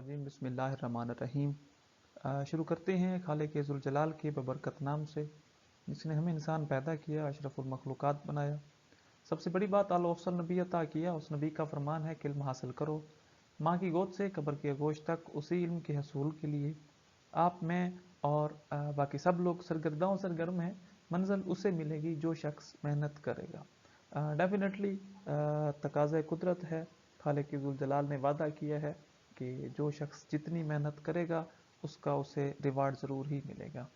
रजीम बिस्मिल्लाहिर्रहमानिर्रहीम। शुरू करते हैं खालिक ज़ुल जलाल के बबरकत नाम से, जिसने हमें इंसान पैदा किया, अशरफुल मखलूक़ात बनाया। सबसे बड़ी बात आला अफसल नबी अता किया। उस नबी का फरमान है कि इल्म हासिल करो, माँ की गोद से कब्र की आगोश तक। उसी इल्म के हसूल के लिए आप, मैं और बाकी सब लोग सरगर्दाओं सरगर्म हैं। मंजिल उसे मिलेगी जो शख्स मेहनत करेगा। डेफिनेटली तकाज़ा कुदरत है, खालिक ज़ुल जलाल ने वादा किया है कि जो शख्स जितनी मेहनत करेगा उसका उसे रिवार्ड ज़रूर ही मिलेगा।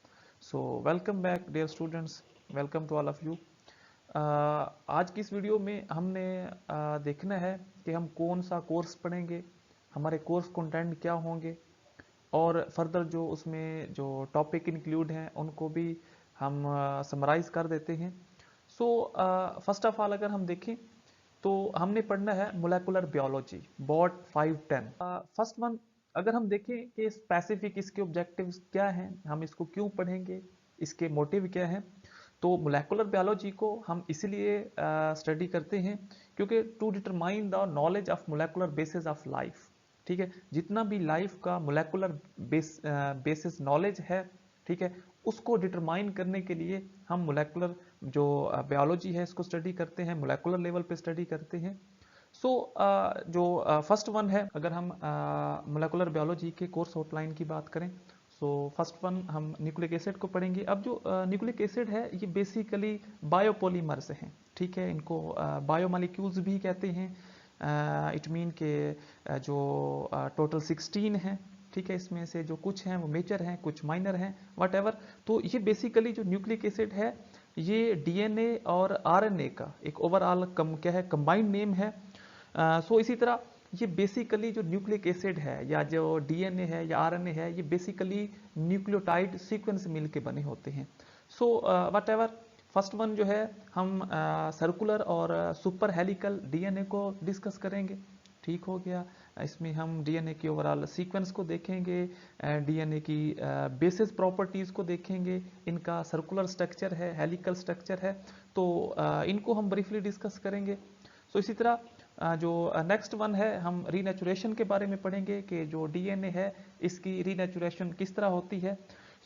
So welcome back dear students, welcome to all of you. आज की इस वीडियो में हमने देखना है कि हम कौन सा कोर्स पढ़ेंगे, हमारे कोर्स कंटेंट क्या होंगे, और फर्दर जो उसमें जो टॉपिक इंक्लूड हैं उनको भी हम समराइज कर देते हैं। सो फर्स्ट ऑफ ऑल अगर हम देखें तो हमने पढ़ना है molecular biology, bot 510। First one अगर हम देखें कि स्पेसिफिक इसके ऑब्जेक्टिव्स क्या हैं, हम इसको क्यों पढ़ेंगे, इसके मोटिव क्या हैं, तो मोलेकुलर बायोलॉजी को हम इसलिए स्टडी करते हैं क्योंकि to determine the knowledge of molecular basis of life. ठीक है, जितना भी लाइफ का मोलेकुलर बेसिस नॉलेज है, ठीक है, उसको डिटरमाइन करने के लिए हम मोलेकुलर जो बायोलॉजी है इसको स्टडी करते हैं, मोलेकुलर लेवल पे स्टडी करते हैं। सो जो फर्स्ट वन है, अगर हम मोलेकुलर बायोलॉजी के कोर्स आउटलाइन की बात करें, सो फर्स्ट वन हम न्यूक्लिक एसिड को पढ़ेंगे। अब जो न्यूक्लिक एसिड है ये बेसिकली बायोपॉलीमर्स हैं, ठीक है, इनको बायोमोलिक्यूल्स भी कहते हैं। इट मीन के जो टोटल 16 हैं, ठीक है, इसमें से जो कुछ हैं वो मेजर हैं, कुछ माइनर हैं, वट एवर। तो ये बेसिकली जो न्यूक्लिक एसिड है ये डीएनए और आरएनए का एक ओवरऑल क्या है, कंबाइंड नेम है। सो इसी तरह ये बेसिकली जो न्यूक्लिक एसिड है या जो डीएनए है या आरएनए है, ये बेसिकली न्यूक्लियोटाइड सीक्वेंस मिल के बने होते हैं। So what ever, first one जो है हम सर्कुलर और सुपर हेलिकल डीएनए को डिस्कस करेंगे। ठीक हो गया, इसमें हम डीएनए की ओवरऑल सीक्वेंस को देखेंगे, डीएनए की बेसिस प्रॉपर्टीज़ को देखेंगे, इनका सर्कुलर स्ट्रक्चर है, हेलिकल स्ट्रक्चर है, तो इनको हम ब्रीफली डिस्कस करेंगे। सो इसी तरह जो नेक्स्ट वन है, हम रीनेचुरेशन के बारे में पढ़ेंगे कि जो डीएनए है इसकी रीनेचुरेशन किस तरह होती है।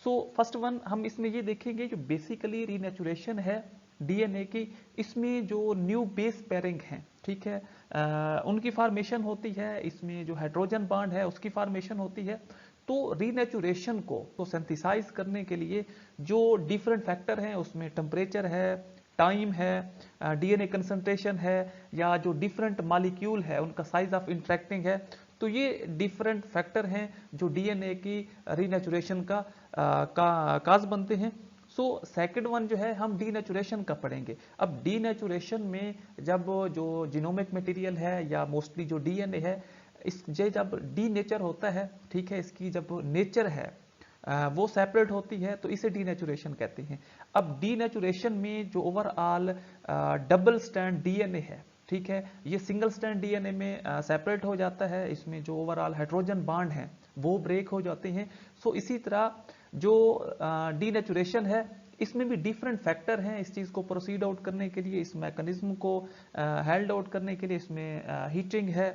सो फर्स्ट वन हम इसमें ये देखेंगे जो बेसिकली रीनेचुरेशन है डीएनए की, इसमें जो न्यू बेस पेयरिंग है, ठीक है, उनकी फॉर्मेशन होती है, इसमें जो हाइड्रोजन बॉन्ड है उसकी फॉर्मेशन होती है। तो रीनेचुरेशन को तो सिंथेसाइज करने के लिए जो डिफरेंट फैक्टर हैं, उसमें टेम्परेचर है, टाइम है, डीएनए कंसंट्रेशन है, या जो डिफरेंट मॉलिक्यूल है उनका साइज ऑफ इंटरेक्टिंग है, तो ये डिफरेंट फैक्टर हैं जो डीएनए की रीनेचुरेशन का काज बनते हैं। सो सेकंड वन जो है हम डीनेचुरेशन का पढ़ेंगे। अब डीनेचुरेशन में जब जो जीनोमिक मटेरियल है या मोस्टली जो डीएनए है, इस जब डी नेचर होता है, ठीक है, इसकी जब नेचर है वो सेपरेट होती है तो इसे डीनेचुरेशन कहते हैं। अब डीनेचुरेशन में जो ओवरऑल डबल स्टैंड डीएनए है, ठीक है, ये सिंगल स्टैंड डीएनए में सेपरेट हो जाता है, इसमें जो ओवरऑल हाइड्रोजन बॉन्ड है वो ब्रेक हो जाते हैं। सो इसी तरह जो डीनेचुरेशन है इसमें भी डिफरेंट फैक्टर हैं इस चीज़ को प्रोसीड आउट करने के लिए, इस मैकेनिज्म को हेल्ड आउट करने के लिए। इसमें हीटिंग है,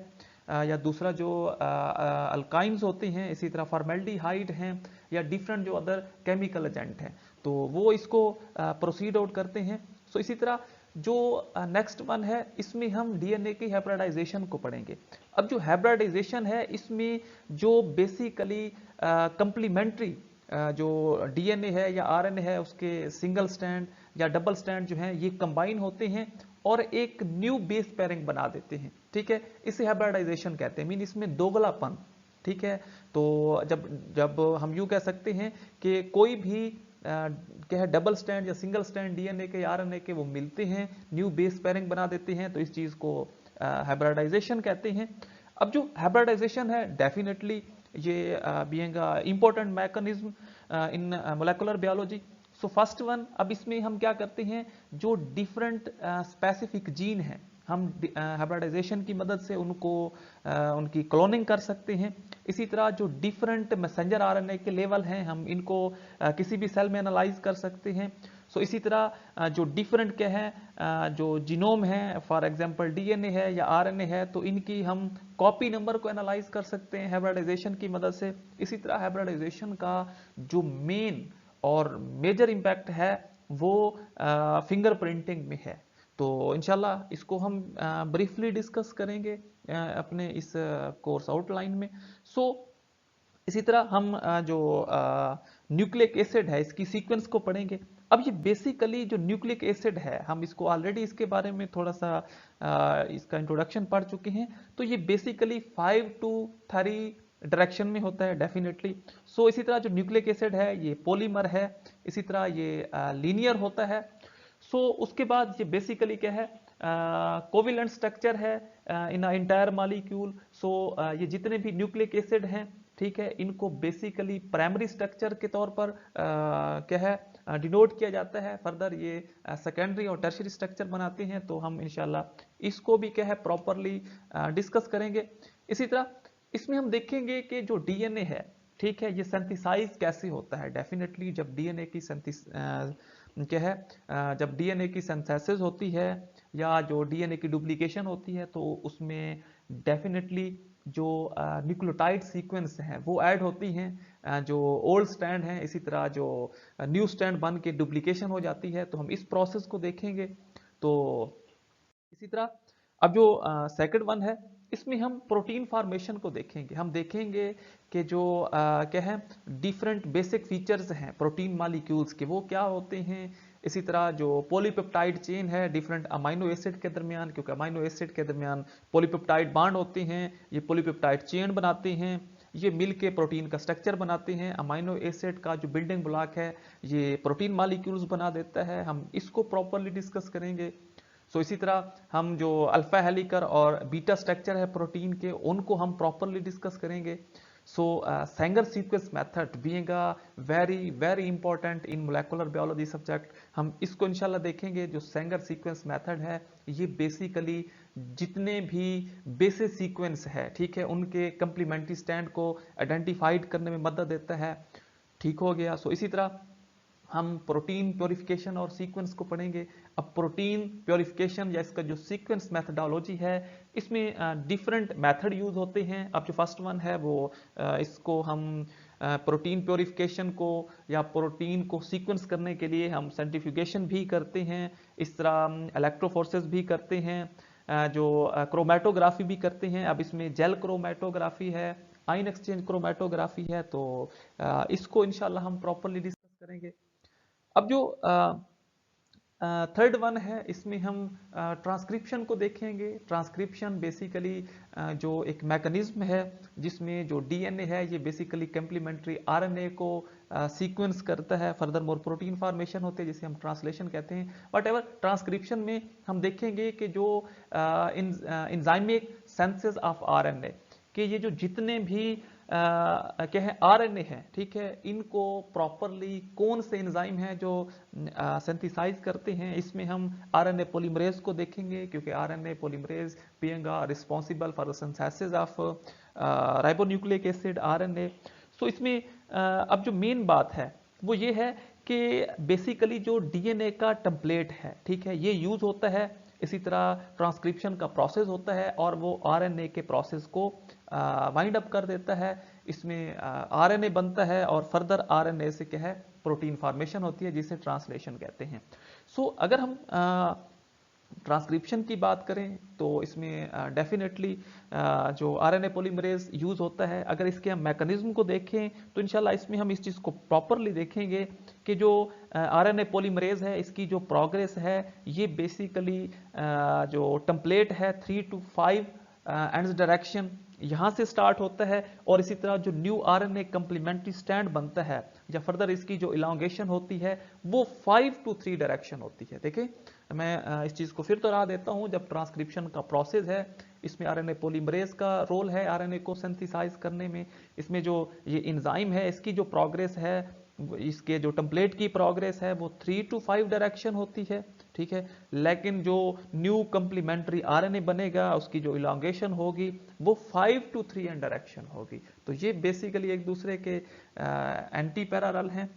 या दूसरा जो अल्काइंस होते हैं, इसी तरह फॉर्मेल्डिहाइड हैं, या डिफरेंट जो अदर केमिकल एजेंट हैं, तो वो इसको प्रोसीड आउट करते हैं। सो इसी तरह जो नेक्स्ट वन है, इसमें हम डीएनए की हाइब्रिडाइजेशन को पढ़ेंगे। अब जो हाइब्रिडाइजेशन है इसमें जो बेसिकली कंप्लीमेंट्री जो डीएनए है या आरएनए है उसके सिंगल स्टैंड या डबल स्टैंड जो हैं ये कंबाइन होते हैं और एक न्यू बेस पेयरिंग बना देते हैं, ठीक है, इसे हाइब्रिडाइजेशन कहते हैं। मीन इसमें दोगलापन, ठीक है। तो जब जब हम यूँ कह सकते हैं कि कोई भी क्या है, डबल स्टैंड या सिंगल स्टैंड डीएनए के आरएनए के वो मिलते हैं, न्यू बेस पेयरिंग बना देते हैं, तो इस चीज़ को हाइब्रिडाइजेशन कहते हैं। अब जो हाइब्रिडाइजेशन है डेफिनेटली ये being important mechanism in molecular biology. So first one, अब इसमें हम क्या करते हैं, जो डिफरेंट स्पेसिफिक जीन हैं हम हाइब्रिडाइजेशन की मदद से उनको उनकी क्लोनिंग कर सकते हैं। इसी तरह जो डिफरेंट मैसेंजर आरएनए के लेवल हैं हम इनको किसी भी सेल में एनालाइज कर सकते हैं। सो इसी तरह जो डिफरेंट क्या है जो जीनोम है, फॉर एग्जांपल डीएनए है या आरएनए है, तो इनकी हम कॉपी नंबर को एनालाइज कर सकते हैं हाइब्रिडाइजेशन की मदद से। इसी तरह हाइब्रिडाइजेशन का जो मेन और मेजर इम्पैक्ट है वो फिंगरप्रिंटिंग में है। तो इंशाल्लाह इसको हम ब्रीफली डिस्कस करेंगे अपने इस कोर्स आउटलाइन में। सो इसी तरह हम जो न्यूक्लिक एसिड है इसकी सीक्वेंस को पढ़ेंगे। अब ये बेसिकली जो न्यूक्लिक एसिड है, हम इसको ऑलरेडी इसके बारे में थोड़ा सा इसका इंट्रोडक्शन पढ़ चुके हैं। तो ये बेसिकली 5 to 3 डायरेक्शन में होता है डेफिनेटली। सो इसी तरह जो न्यूक्लिक एसिड है ये पॉलीमर है, इसी तरह ये लीनियर होता है। सो उसके बाद ये बेसिकली क्या है, कोविलेंट स्ट्रक्चर है इन इंटायर मॉलिक्यूल। सो ये जितने भी न्यूक्लिक एसिड हैं, ठीक है, इनको बेसिकली प्राइमरी स्ट्रक्चर के तौर पर क्या है डिनोट किया जाता है। फर्दर ये सेकेंडरी और टर्शियरी स्ट्रक्चर बनाते हैं। तो हम इंशाल्लाह इसको भी क्या है प्रॉपरली डिस्कस करेंगे। इसी तरह इसमें हम देखेंगे कि जो डीएनए है, ठीक है, ये सिंथेसाइज कैसे होता है। डेफिनेटली जब डीएनए की क्या है जब डीएनए की सिंथेसिस होती है या जो डीएनए की डुप्लीकेशन होती है, तो उसमें डेफिनेटली जो न्यूक्लियोटाइड सीक्वेंस हैं वो ऐड होती हैं, जो ओल्ड स्ट्रैंड हैं, इसी तरह जो न्यू स्ट्रैंड बन के डुप्लीकेशन हो जाती है। तो हम इस प्रोसेस को देखेंगे। तो इसी तरह अब जो सेकंड वन है, इसमें हम प्रोटीन फॉर्मेशन को देखेंगे। हम देखेंगे कि जो क्या है डिफरेंट बेसिक फीचर्स हैं प्रोटीन मॉलिक्यूल्स के, वो क्या होते हैं। इसी तरह जो पॉलीपेप्टाइड चेन है डिफरेंट अमाइनो एसिड के दरमियान, क्योंकि अमाइनो एसिड के दरमियान पॉलीपेप्टाइड बॉन्ड होते हैं, ये पॉलीपेप्टाइड चेन बनाते हैं, ये मिलके प्रोटीन का स्ट्रक्चर बनाते हैं। अमाइनो एसिड का जो बिल्डिंग ब्लॉक है ये प्रोटीन मॉलिक्यूल्स बना देता है। हम इसको प्रॉपरली डिस्कस करेंगे। सो इसी तरह हम जो अल्फा हेलिकर और बीटा स्ट्रक्चर है प्रोटीन के, उनको हम प्रॉपरली डिस्कस करेंगे। So Sanger sequence method being a very very important in molecular biology subject, हम इसको इंशाल्लाह देखेंगे। जो सेंगर सीक्वेंस मेथड है ये बेसिकली जितने भी बेसिक सीक्वेंस है, ठीक है, उनके कंप्लीमेंट्री स्टैंड को आइडेंटिफाइड करने में मदद देता है। ठीक हो गया। सो इसी तरह हम प्रोटीन प्योरिफिकेशन और सीक्वेंस को पढ़ेंगे। अब प्रोटीन प्योरिफिकेशन या इसका जो सीक्वेंस मेथडोलॉजी है, इसमें डिफरेंट मेथड यूज होते हैं। अब जो फर्स्ट वन है वो इसको हम प्रोटीन प्योरिफिकेशन को या प्रोटीन को सीक्वेंस करने के लिए हम सेंट्रीफ्यूगेशन भी करते हैं, इस तरह इलेक्ट्रोफोर्सेस भी करते हैं, जो क्रोमेटोग्राफी भी करते हैं। अब इसमें जेल क्रोमेटोग्राफी है, आयन एक्सचेंज क्रोमेटोग्राफी है। तो इसको इंशाल्लाह हम प्रॉपरली डिस्कस करेंगे। अब जो थर्ड वन है, इसमें हम ट्रांसक्रिप्शन को देखेंगे। ट्रांसक्रिप्शन बेसिकली जो एक मैकेनिज्म है जिसमें जो डीएनए है ये बेसिकली कंप्लीमेंट्री आरएनए को सीक्वेंस करता है। फर्दर मोर प्रोटीन फॉर्मेशन होते हैं जिसे हम ट्रांसलेशन कहते हैं। वट एवर ट्रांसक्रिप्शन में हम देखेंगे कि जो इंजाइमिक सेंसेस ऑफ आरएनए कि ये जो जितने भी क्या है आरएनए है, ठीक है, इनको प्रॉपरली कौन से एंजाइम है जो सिंथेसाइज करते हैं। इसमें हम आरएनए पॉलीमरेज को देखेंगे, क्योंकि RNA polymerase being responsible for the synthesis of ribonucleic acid RNA. So इसमें अब जो मेन बात है वो ये है कि बेसिकली जो डीएनए का टेम्पलेट है, ठीक है, ये यूज होता है। इसी तरह ट्रांसक्रिप्शन का प्रोसेस होता है और वो आरएनए के प्रोसेस को वाइंड अप कर देता है। इसमें आरएनए बनता है और फर्दर आरएनए से क्या है प्रोटीन फॉर्मेशन होती है, जिसे ट्रांसलेशन कहते हैं। सो अगर हम ट्रांसक्रिप्शन की बात करें तो इसमें डेफिनेटली जो आरएनए पॉलीमरेज यूज होता है। अगर इसके हम मैकेनिज्म को देखें तो इंशाल्लाह इसमें हम इस चीज़ को प्रॉपरली देखेंगे कि जो आरएनए पॉलीमरेज है इसकी जो प्रोग्रेस है ये बेसिकली जो टेम्पलेट है 3 to 5 एंड्स डायरेक्शन यहाँ से स्टार्ट होता है, और इसी तरह जो न्यू आरएनए कंप्लीमेंट्री स्टैंड बनता है या फर्दर इसकी जो इलांगेशन होती है वो 5 to 3 डायरेक्शन होती है। देखिए मैं इस चीज़ को फिर दोहरा देता हूँ। जब ट्रांसक्रिप्शन का प्रोसेस है इसमें आरएनए पॉलीमरेज का रोल है आरएनए को सिंथेसाइज करने में। इसमें जो ये एंजाइम है इसकी जो प्रोग्रेस है, इसके जो टेम्पलेट की प्रोग्रेस है वो 3 to 5 डायरेक्शन होती है, ठीक है। लेकिन जो न्यू कंप्लीमेंट्री आरएनए बनेगा उसकी जो इलांगेशन होगी वो 5 to 3 डायरेक्शन होगी। तो ये बेसिकली एक दूसरे के एंटी पैरेलल हैं।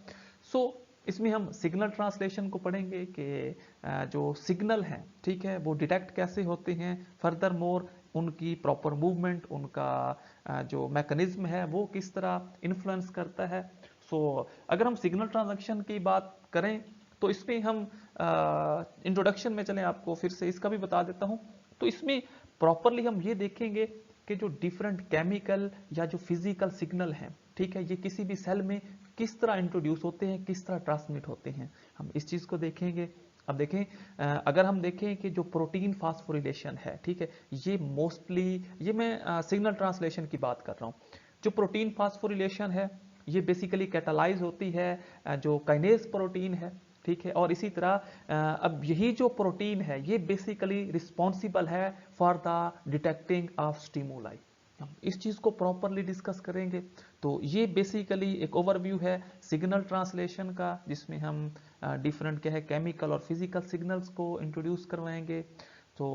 सो इसमें हम सिग्नल ट्रांसलेशन को पढ़ेंगे कि जो सिग्नल हैं, ठीक है, वो डिटेक्ट कैसे होते हैं, फर्दर मोर उनकी प्रॉपर मूवमेंट, उनका जो मैकेनिज्म है वो किस तरह इन्फ्लुएंस करता है। सो अगर हम सिग्नल ट्रांजैक्शन की बात करें तो इसमें हम इंट्रोडक्शन में चलें, आपको फिर से इसका भी बता देता हूं। तो इसमें प्रॉपरली हम ये देखेंगे कि जो डिफरेंट केमिकल या जो फिजिकल सिग्नल हैं, ठीक है, ये किसी भी सेल में किस तरह इंट्रोड्यूस होते हैं, किस तरह ट्रांसमिट होते हैं, हम इस चीज को देखेंगे। अब देखें, अगर हम देखें कि जो प्रोटीन फास्फोरिलेशन है, ठीक है, ये मोस्टली, ये मैं सिग्नल ट्रांसलेशन की बात कर रहा हूँ। जो प्रोटीन फास्फोरिलेशन है ये बेसिकली कैटालाइज होती है जो काइनेज प्रोटीन है, ठीक है, और इसी तरह अब यही जो प्रोटीन है ये बेसिकली रिस्पॉन्सिबल है for the detecting of stimuli. हम इस चीज को प्रॉपरली डिस्कस करेंगे। तो ये बेसिकली एक ओवरव्यू है सिग्नल ट्रांसलेशन का, जिसमें हम डिफरेंट क्या है केमिकल और फिजिकल सिग्नल्स को इंट्रोड्यूस करवाएंगे। तो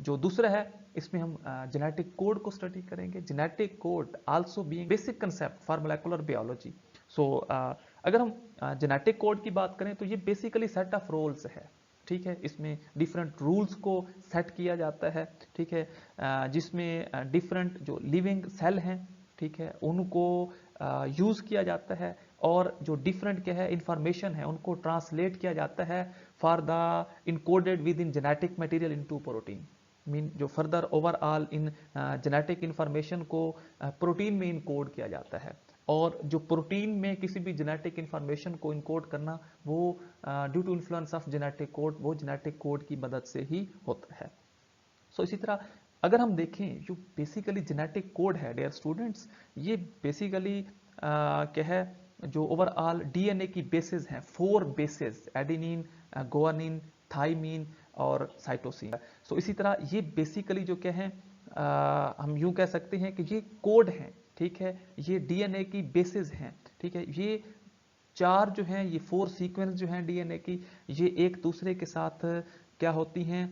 जो दूसरा है, इसमें हम जेनेटिक कोड को स्टडी करेंगे। Genetic code also being basic concept for molecular biology. So अगर हम जेनेटिक कोड की बात करें तो ये बेसिकली सेट ऑफ रोल्स है, ठीक है, इसमें डिफरेंट रूल्स को सेट किया जाता है, ठीक है, जिसमें डिफरेंट जो लिविंग सेल हैं, ठीक है, उनको यूज किया जाता है, और जो डिफरेंट क्या है इंफॉर्मेशन है उनको ट्रांसलेट किया जाता है for the encoded within genetic material into protein. Mean जो further overall in genetic information को प्रोटीन में इनकोड किया जाता है, और जो प्रोटीन में किसी भी जेनेटिक इंफॉर्मेशन को इनकोड करना वो due to influence of genetic code, वो जेनेटिक कोड की मदद से ही होता है। सो इसी तरह अगर हम देखें जो बेसिकली जेनेटिक कोड है डियर स्टूडेंट्स, ये बेसिकली क्या है, जो ओवरऑल डीएनए की बेसिस हैं, 4 बेसिस, एडेनिन, गुआनिन, थाइमीन और साइटोसिन। सो इसी तरह ये बेसिकली जो क्या है, हम यूं कह सकते हैं कि ये कोड हैं, ठीक है, ये डीएनए की बेसिस हैं, ठीक है, ये 4 जो हैं, ये 4 सीक्वेंस जो हैं डीएनए की, ये एक दूसरे के साथ क्या होती हैं,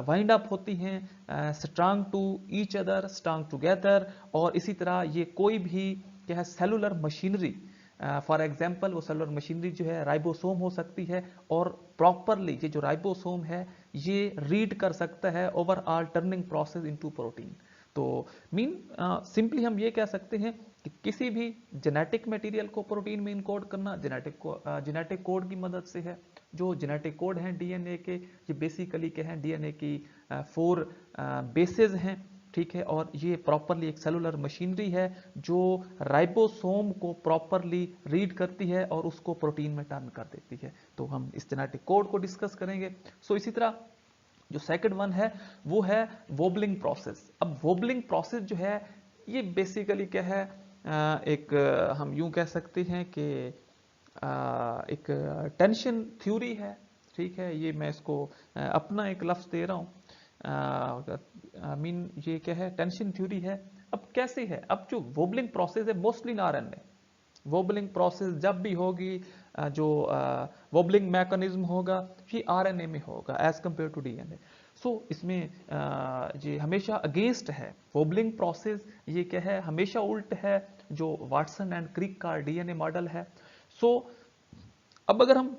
वाइंड अप होती हैं, strong to each other, strong together. और इसी तरह ये कोई भी क्या है सेलुलर मशीनरी, फॉर एग्जांपल वो सेलुलर मशीनरी जो है राइबोसोम हो सकती है, और प्रॉपरली ये जो राइबोसोम है ये रीड कर सकता है overall turning process into protein. तो मीन सिंपली हम ये कह सकते हैं कि किसी भी जेनेटिक मटेरियल को प्रोटीन में इनकोड करना जेनेटिक कोड की मदद से है। जो जेनेटिक कोड हैं डीएनए के, ये बेसिकली क्या है डीएनए की 4 बेसेस हैं, ठीक है, और ये प्रॉपरली एक सेलुलर मशीनरी है जो राइबोसोम को प्रॉपरली रीड करती है और उसको प्रोटीन में टर्न कर देती है। तो हम इस जेनेटिक कोड को डिस्कस करेंगे। सो इसी तरह जो सेकंड वन है वो है वोबलिंग प्रोसेस। अब वोबलिंग प्रोसेस जो है ये बेसिकली क्या है, एक हम यूं कह सकते हैं कि एक टेंशन थ्योरी है, ठीक है, ये मैं इसको अपना एक लफ्ज दे रहा हूँ। मीन ये क्या है, टेंशन थ्योरी है। अब कैसे है, अब जो वोबलिंग प्रोसेस है mostly in RNA, wobbling process जब भी होगी जो वोबलिंग मैकेनिज्म होगा ये आरएनए में होगा एज कंपेयर टू डीएनए। सो इसमें ये हमेशा अगेंस्ट है वोबलिंग प्रोसेस, ये क्या है हमेशा उल्ट है जो वाटसन एंड क्रिक का डीएनए मॉडल है। सो अब अगर हम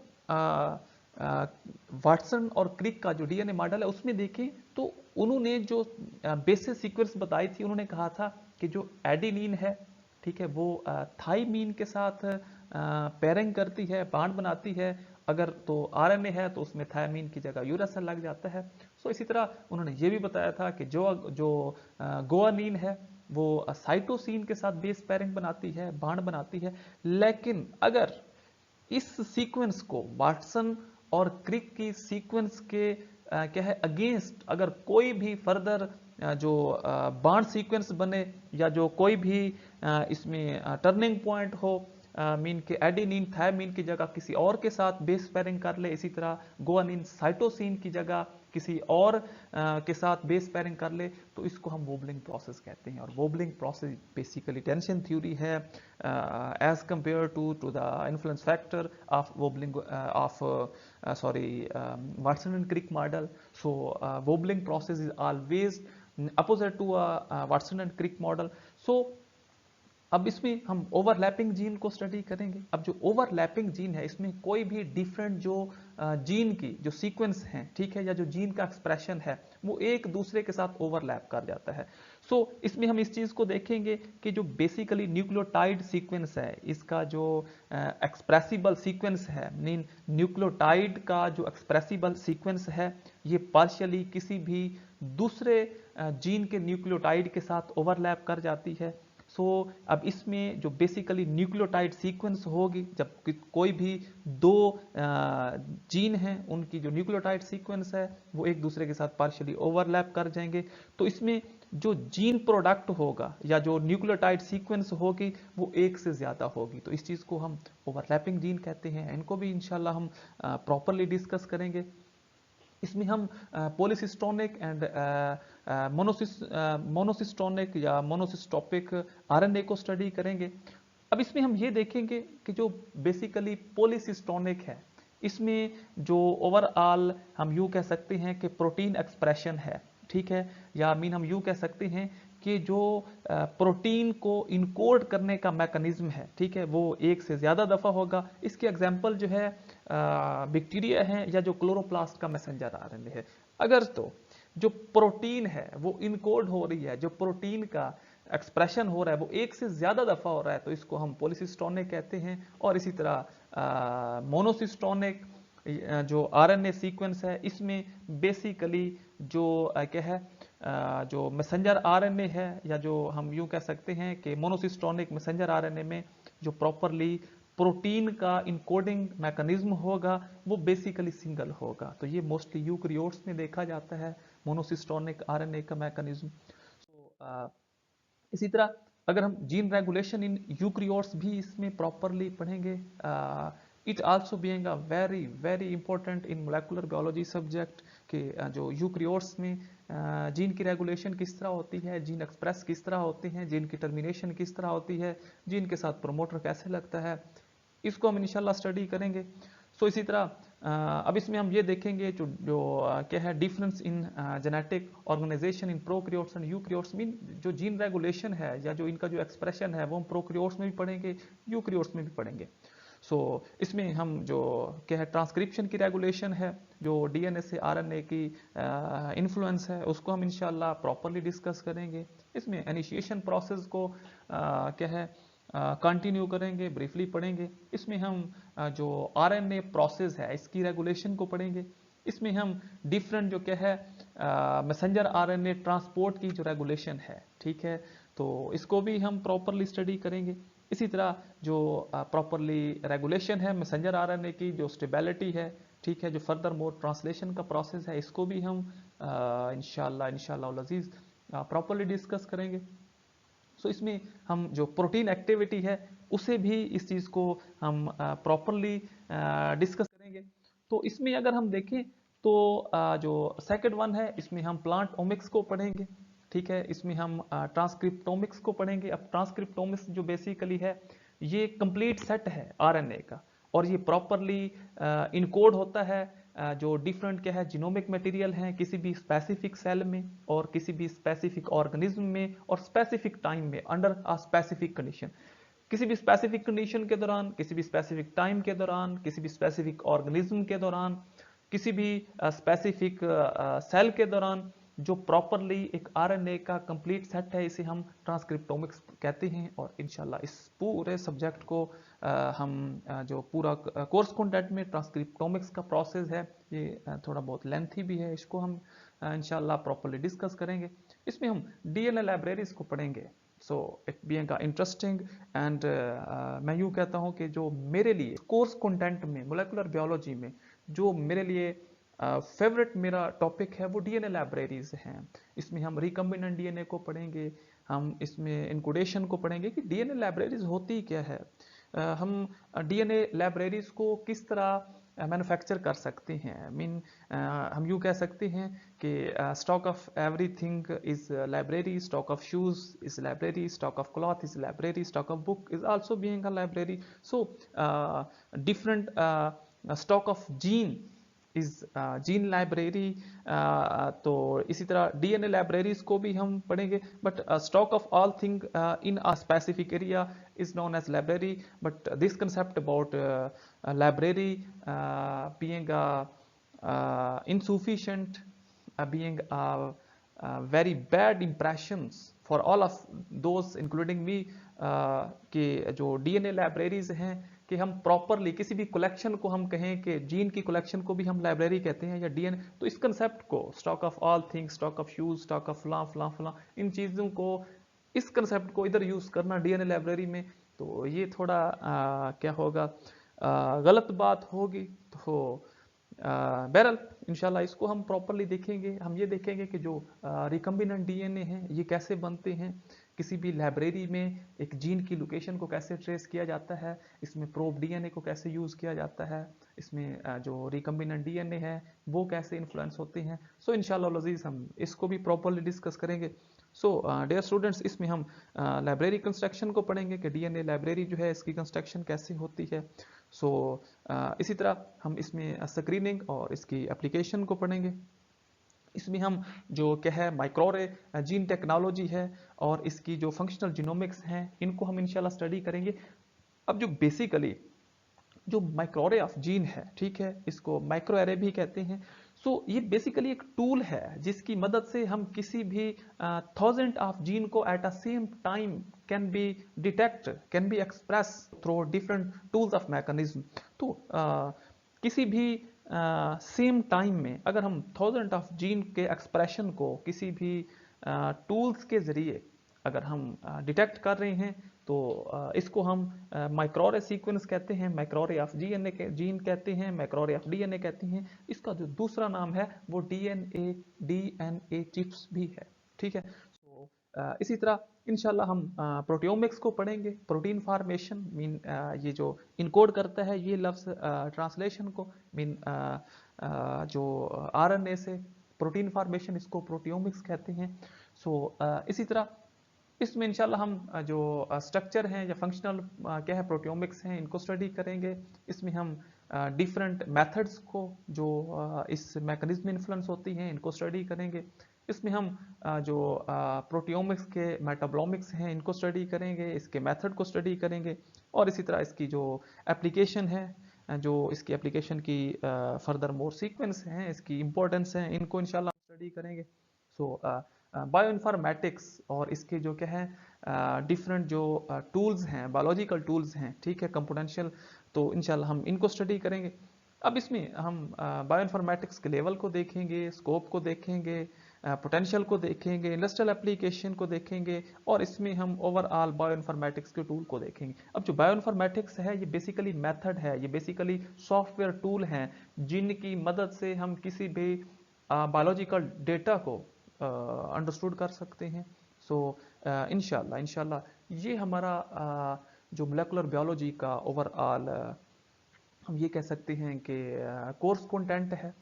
वाटसन और क्रिक का जो डीएनए मॉडल है उसमें देखें तो उन्होंने जो बेसिस सीक्वेंस बताई थी, उन्होंने कहा था कि जो एडेनिन है, ठीक है, वो थाइमीन के साथ पेयरिंग करती है, बांड बनाती है। अगर तो आरएनए है तो उसमें थायमीन की जगह यूरासिल लग जाता है। सो इसी तरह उन्होंने ये भी बताया था कि जो गुआनिन है वो साइटोसिन के साथ बेस पेयरिंग बनाती है, बांड बनाती है। लेकिन अगर इस सीक्वेंस को वाटसन और क्रिक की सीक्वेंस के क्या है अगेंस्ट अगर कोई भी फर्दर जो बांड सीक्वेंस बने या जो कोई भी इसमें टर्निंग पॉइंट हो, मीन के एडेनिन थायमीन की जगह किसी और के साथ बेस पेयरिंग कर ले, इसी तरह गुआनिन साइटोसिन की जगह किसी और के साथ बेस पेयरिंग कर ले, तो इसको हम वोबलिंग प्रोसेस कहते हैं। और wobbling process basically tension theory है as compare to the influence factor of wobbling of Watson and Crick model. So wobbling process is always opposite to a Watson and Crick model. So अब इसमें हम overlapping gene को study करेंगे। अब जो overlapping gene है, इसमें कोई भी डिफरेंट जो जीन की जो सीक्वेंस है, ठीक है, या जो जीन का एक्सप्रेशन है, वो एक दूसरे के साथ ओवरलैप कर जाता है। सो इसमें हम इस चीज को देखेंगे कि जो बेसिकली न्यूक्लियोटाइड सीक्वेंस है, इसका जो एक्सप्रेसिबल सीक्वेंस है, मीन न्यूक्लियोटाइड का जो एक्सप्रेसिबल सीक्वेंस है, ये पार्शियली किसी भी दूसरे जीन के न्यूक्लियोटाइड के साथ ओवरलैप कर जाती है। सो अब इसमें जो बेसिकली न्यूक्लियोटाइड सीक्वेंस होगी, जब कोई भी दो जीन हैं, उनकी जो न्यूक्लियोटाइड सीक्वेंस है वो एक दूसरे के साथ पार्शियली ओवरलैप कर जाएंगे, तो इसमें जो जीन प्रोडक्ट होगा या जो न्यूक्लियोटाइड सीक्वेंस होगी वो एक से ज्यादा होगी। तो इस चीज को हम ओवरलैपिंग जीन कहते हैं। इनको भी इंशाल्लाह हम प्रॉपरली डिस्कस करेंगे। इसमें हम पॉलीसिस्टोनिक एंड मोनोसिस्टोनिक या मोनोसिस्टोपिक आरएनए को स्टडी करेंगे। अब इसमें हम ये देखेंगे कि जो बेसिकली पॉलीसिस्टोनिक है, इसमें जो ओवरऑल हम यूं कह सकते हैं कि प्रोटीन एक्सप्रेशन है, ठीक है, या मीन हम यूं कह सकते हैं कि जो प्रोटीन को इनकोड करने का मैकेनिज्म है, ठीक है, वो एक से ज्यादा दफा होगा। इसके एग्जांपल जो है बैक्टीरिया है या जो क्लोरोप्लास्ट का मैसेंजर आरएनए है। अगर तो जो प्रोटीन है वो इनकोड हो रही है, जो प्रोटीन का एक्सप्रेशन हो रहा है वो एक से ज्यादा दफा हो रहा है, तो इसको हम पॉलीसिस्टोनिक कहते हैं। और इसी तरह मोनोसिस्टोनिक जो आरएनए सीक्वेंस है, इसमें बेसिकली जो क्या है जो मैसेंजर आरएनए है, या जो हम यूं कह सकते हैं कि मोनोसिस्टोनिक मैसेंजर आरएनए में जो प्रॉपरली प्रोटीन का इनकोडिंग मैकेनिज्म होगा वो बेसिकली सिंगल होगा। तो ये मोस्टली यूकैरियोट्स में देखा जाता है, मोनोसिस्टोनिक आरएनए का मैकेनिज्म। इसी तरह अगर हम जीन रेगुलेशन इन यूकैरियोट्स भी इसमें प्रॉपरली पढ़ेंगे। It also being a very very important in molecular biology subject कि जो यूकैरियोट्स में जीन की रेगुलेशन किस तरह होती है, जीन एक्सप्रेस किस तरह होते हैं, जीन की टर्मिनेशन किस तरह होती है, जीन के साथ प्रमोटर कैसे लगता है, इसको हम इंशाल्लाह स्टडी करेंगे। सो इसी तरह अब इसमें हम ये देखेंगे जो क्या है difference in genetic organization in prokaryotes and eukaryotes. Mean जो जीन रेगुलेशन है या जो इनका जो एक्सप्रेशन है वो हम प्रोकैरियोट्स में भी पढ़ेंगे, यूकैरियोट्स में भी पढ़ेंगे। सो इसमें हम जो क्या है ट्रांसक्रिप्शन की रेगुलेशन है, जो डीएनए से आरएनए की इन्फ्लुएंस है, उसको हम इंशाल्लाह प्रॉपरली डिस्कस करेंगे। इसमें इनिशिएशन प्रोसेस को क्या है कंटिन्यू करेंगे, ब्रीफली पढ़ेंगे। इसमें हम जो आरएनए प्रोसेस है इसकी रेगुलेशन को पढ़ेंगे। इसमें हम डिफरेंट जो क्या है मैसेंजर आरएनए ट्रांसपोर्ट की जो रेगुलेशन है, ठीक है, तो इसको भी हम प्रॉपरली स्टडी करेंगे। इसी तरह जो प्रॉपरली रेगुलेशन है मैसेंजर आरएनए की, जो स्टेबिलिटी है, ठीक है, जो फर्दर मोर ट्रांसलेशन का प्रोसेस है, इसको भी हम इंशाल्लाह अजीज प्रॉपरली डिस्कस करेंगे। सो इसमें हम जो प्रोटीन एक्टिविटी है उसे भी इस चीज को हम प्रॉपरली डिस्कस करेंगे। तो इसमें अगर हम देखें तो जो सेकंड वन है, इसमें हम प्लांट ओमिक्स को पढ़ेंगे, ठीक है, इसमें हम ट्रांसक्रिप्टोमिक्स को पढ़ेंगे। अब ट्रांसक्रिप्टोमिक्स जो बेसिकली है ये कंप्लीट सेट है आरएनए का, और ये प्रॉपरली इनकोड होता है जो डिफरेंट क्या है जीनोमिक मटेरियल हैं किसी भी स्पेसिफिक सेल में और किसी भी स्पेसिफिक ऑर्गेनिज्म में और स्पेसिफिक टाइम में अंडर अ स्पेसिफिक कंडीशन। किसी भी स्पेसिफिक कंडीशन के दौरान, किसी भी स्पेसिफिक टाइम के दौरान, किसी भी स्पेसिफिक ऑर्गेनिज्म के दौरान, किसी भी स्पेसिफिक सेल के दौरान, जो प्रॉपरली एक आरएनए का कंप्लीट सेट है, इसे हम ट्रांसक्रिप्टोमिक्स कहते हैं। और इंशाल्लाह इस पूरे सब्जेक्ट को हम जो पूरा कोर्स कंटेंट में ट्रांसक्रिप्टोमिक्स का प्रोसेस है ये थोड़ा बहुत लेंथी भी है, इसको हम इंशाल्लाह प्रॉपरली डिस्कस करेंगे। इसमें हम डीएनए लाइब्रेरीज को पढ़ेंगे। So it being interesting and मैं यूँ कहता हूँ कि जो मेरे लिए कोर्स कंटेंट में मोलेकुलर बायोलॉजी में जो मेरे लिए फेवरेट मेरा टॉपिक है वो डीएनए लाइब्रेरीज हैं। इसमें हम रिकम्बिनेंट डीएनए को पढ़ेंगे, हम इसमें इनकोडेशन को पढ़ेंगे कि डीएनए लाइब्रेरीज होती क्या है, हम डीएनए लाइब्रेरीज को किस तरह मैन्युफैक्चर कर सकते हैं। मीन हम यूँ कह सकते हैं कि stock of everything is library, stock of shoes is library, stock of cloth is library, stock of book is also being a library. So different stock of gene is gene library. तो इसी तरह DNA libraries को भी हम पढ़ेंगे, but stock of all thing in a specific area is known as library. But this concept about library being insufficient, being very bad impressions for all of those including me, कि जो DNA libraries हैं कि हम properly किसी भी collection को हम कहें कि जीन की कलेक्शन को भी हम लाइब्रेरी कहते हैं या डीएनए, तो इस कंसेप्ट को stock of all things, stock of shoes, stock of फलां फलां फलां, इन चीज़ों को, इस कंसेप्ट को इधर यूज़ करना डीएनए लाइब्रेरी में, तो ये थोड़ा क्या होगा, गलत बात होगी। तो बहरहाल इंशाल्लाह इसको हम प्रॉपरली देखेंगे। हम ये देखेंगे कि जो रिकम्बिनेंट डीएनए हैं ये कैसे बनते हैं, किसी भी लाइब्रेरी में एक जीन की लोकेशन को कैसे ट्रेस किया जाता है, इसमें प्रोब डीएनए को कैसे यूज़ किया जाता है, इसमें जो रिकम्बिनेंट डीएनए है वो कैसे इन्फ्लुएंस होते हैं। सो इंशाल्लाह अज़ीज़ हम इसको भी प्रॉपरली डिस्कस करेंगे। सो डियर स्टूडेंट्स, इसमें हम लाइब्रेरी कंस्ट्रक्शन को पढ़ेंगे कि डीएनए लाइब्रेरी जो है इसकी कंस्ट्रक्शन कैसे होती है। सो इसी तरह हम इसमें स्क्रीनिंग और इसकी एप्लीकेशन को पढ़ेंगे। इसमें हम जो क्या है माइक्रोरे जीन टेक्नोलॉजी है और इसकी जो फंक्शनल जीनोमिक्स हैं इनको हम इंशाल्लाह स्टडी करेंगे। अब जो बेसिकली जो माइक्रोरे ऑफ जीन है, ठीक है, इसको माइक्रो एरे भी कहते हैं। सो ये बेसिकली एक टूल है जिसकी मदद से हम किसी भी 1000 ऑफ जीन को at a same time can be detect, can be express through different tools of mechanism. तो किसी भी सेम टाइम में अगर हम 1000 ऑफ जीन के एक्सप्रेशन को किसी भी टूल्स के ज़रिए अगर हम डिटेक्ट कर रहे हैं तो इसको हम माइक्रोरे सीक्वेंस कहते हैं, माइक्रोरे ऑफ जीएनए के जीन कहते हैं, माइक्रोरे ऑफ डीएनए कहते हैं। इसका जो दूसरा नाम है वो डीएनए चिप्स भी है, ठीक है। तो इसी तरह इंशाल्लाह हम प्रोटियोमिक्स को पढ़ेंगे, प्रोटीन फार्मेशन मीन ये जो इनकोड करता है ये लफ्ज़ ट्रांसलेशन को, मीन जो आरएनए से प्रोटीन फार्मेशन, इसको प्रोटियोमिक्स कहते हैं। सो इसी तरह इसमें इंशाल्लाह हम जो स्ट्रक्चर हैं या फंक्शनल क्या है प्रोटियोमिक्स हैं इनको स्टडी करेंगे। इसमें हम डिफरेंट मेथड्स को जो इस मैकेनिज्म में इन्फ्लुएंस होती हैं इनको स्टडी करेंगे। इसमें हम जो प्रोटियोमिक्स के मेटाबोलॉमिक्स हैं इनको स्टडी करेंगे, इसके मेथड को स्टडी करेंगे और इसी तरह इसकी जो एप्लीकेशन है, जो इसकी एप्लीकेशन की फर्दर मोर सीक्वेंस हैं, इसकी इंपॉर्टेंस है, इनको इंशाल्लाह स्टडी करेंगे। सो बायोइन्फॉर्मेटिक्स और इसके जो क्या है डिफरेंट जो टूल्स हैं, बायोलॉजिकल टूल्स हैं, ठीक है, कंपोनेंशियल, तो इंशाल्लाह हम इनको स्टडी करेंगे। अब इसमें हम बायोइन्फॉर्मेटिक्स के लेवल को देखेंगे, स्कोप को देखेंगे, पोटेंशियल को देखेंगे, इंडस्ट्रियल एप्लीकेशन को देखेंगे और इसमें हम ओवरऑल बायोइन्फॉर्मेटिक्स के टूल को देखेंगे। अब जो बायोइन्फॉर्मेटिक्स है ये बेसिकली मेथड है, ये बेसिकली सॉफ्टवेयर टूल हैं जिनकी मदद से हम किसी भी बायोलॉजिकल डेटा को अंडरस्टूड कर सकते हैं। सो इंशाल्लाह ये हमारा जो मोलेकुलर बायोलॉजी का ओवरऑल हम ये कह सकते हैं कि कोर्स कंटेंट है।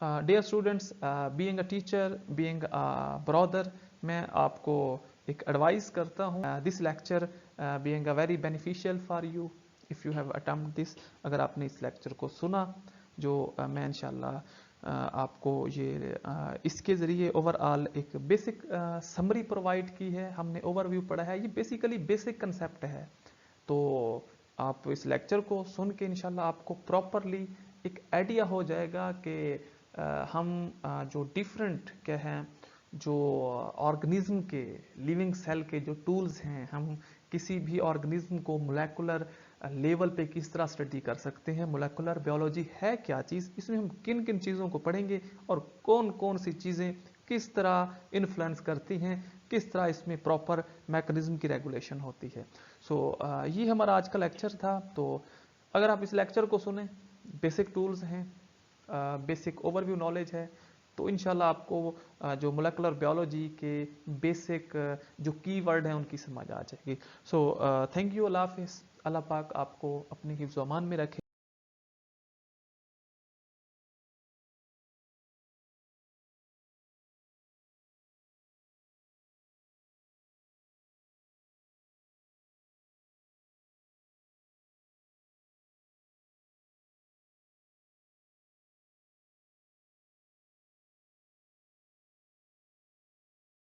Dear students, being a teacher, being a brother, मैं आपको एक एडवाइस करता हूँ, this lecture being a very beneficial for you if you have attempt this. अगर आपने इस लेक्चर को सुना जो मैं इंशाल्लाह आपको ये इसके ज़रिए ओवरऑल एक बेसिक समरी प्रोवाइड की है, हमने ओवरव्यू पढ़ा है, ये बेसिकली बेसिक कंसेप्ट है। तो आप इस लेक्चर को सुन के इंशाल्लाह आपको प्रॉपरली एक आइडिया हो जाएगा कि हम जो डिफरेंट क्या हैं जो ऑर्गेनिज्म के, लिविंग सेल के जो टूल्स हैं, हम किसी भी ऑर्गेनिज्म को मोलेकुलर लेवल पे किस तरह स्टडी कर सकते हैं, मोलेकुलर बायोलॉजी है क्या चीज़, इसमें हम किन किन चीज़ों को पढ़ेंगे और कौन कौन सी चीज़ें किस तरह इन्फ्लुएंस करती हैं, किस तरह इसमें प्रॉपर मैकेनिज्म की रेगुलेशन होती है। सो ये हमारा आज का लेक्चर था। तो अगर आप इस लेक्चर को सुने, बेसिक टूल्स हैं, बेसिक ओवरव्यू नॉलेज है, तो इंशाल्लाह आपको जो मोलेकुलर बायोलॉजी के बेसिक जो कीवर्ड हैं उनकी समझ आ जाएगी। सो थैंक यू, अल्लाह हाफिज़। अल्लाह पाक आपको अपने हिफ्ज़-ओ-अमान में रखे।